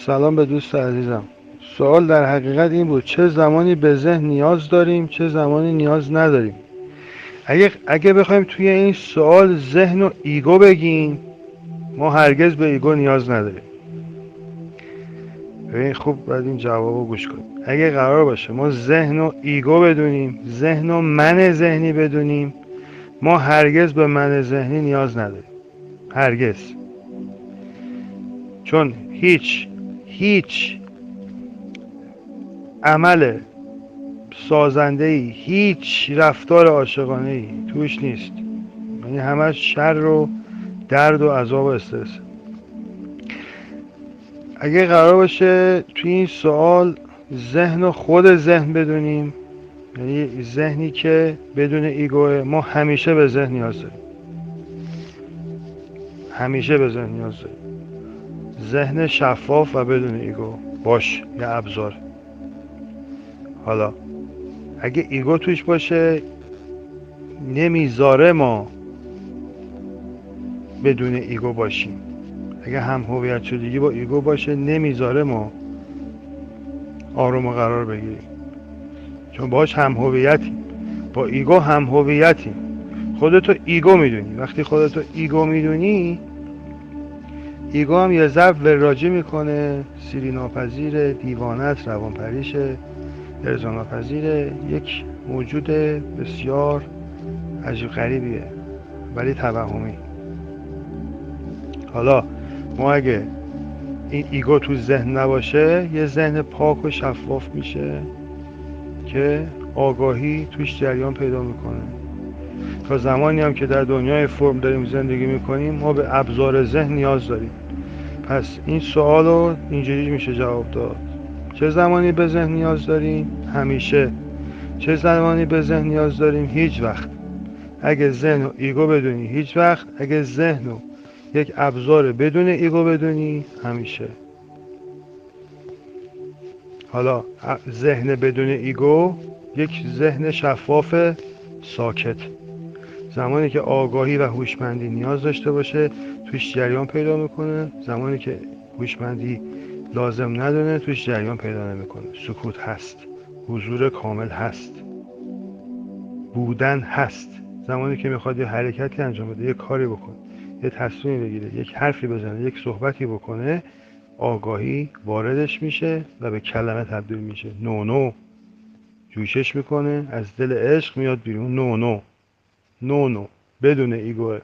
سلام به دوست عزیزم. سوال در حقیقت این بود: چه زمانی به ذهن نیاز داریم، چه زمانی نیاز نداریم. اگه بخوایم توی این سوال ذهن و ایگو بگیم، ما هرگز به ایگو نیاز نداریم. ببین خوب باید این جوابو گوش کنیم. اگه قرار باشه ما ذهن و ایگو بدونیم، ذهن و من ذهنی بدونیم، ما هرگز به من ذهنی نیاز نداریم. هرگز. چون هیچ عمل سازنده‌ای، هیچ رفتار عاشقانه‌ای توش نیست. یعنی همش شر و درد و عذاب و استرس. اگه قرار باشه توی این سوال ذهن و خود ذهن بدونیم، یعنی ذهنی که بدون ایگوه، ما همیشه به ذهن نیاز داریم. همیشه به ذهن نیاز داریم. ذهن شفاف و بدون ایگو باش یا ابزار. حالا اگه ایگو توش باشه، نمیذاره ما بدون ایگو باشیم. اگه هم هویت شدگی با ایگو باشه، نمیذاره ما آروم و قرار بگیریم. چون باش هم هویتیم، با ایگو هم هویتیم. خودتو ایگو میدونی. وقتی خودتو ایگو میدونی، ایگو هم یه ضرب وراجی میکنه، سیری ناپذیره، دیوانت، روانپریشه، ارضا ناپذیره، یک موجود بسیار عجیب غریبیه ولی توهمی. حالا ما اگه این ایگو تو ذهن نباشه، یه ذهن پاک و شفاف میشه که آگاهی توش جریان پیدا میکنه. تا زمانی هم که در دنیای فرم داریم زندگی میکنیم، ما به ابزار ذهن نیاز داریم. پس این سوال رو اینجوری میشه جواب داد: چه زمانی به ذهن نیاز داریم؟ همیشه. چه زمانی به ذهن نیاز داریم؟ هیچ وقت. اگه ذهن و ایگو بدونی هیچ وقت، اگه ذهن و یک ابزار بدون ایگو بدونی همیشه. حالا ذهن بدون ایگو یک ذهن شفاف ساکت. زمانی که آگاهی و هوشمندی نیاز داشته باشه، توش جریان پیدا میکنه. زمانی که هوشمندی لازم ندونه، توش جریان پیدا نمیکنه. سکوت هست، حضور کامل هست، بودن هست. زمانی که میخواد یه حرکتی انجام بده، یه کاری بکنه، یه تصمیمی بگیره، یک حرفی بزنه، یک صحبتی بکنه، آگاهی واردش میشه و به کلمه تبدیل میشه. نو جوشش میکنه، از دل عشق میاد بیرون. نو بدون ایگوه.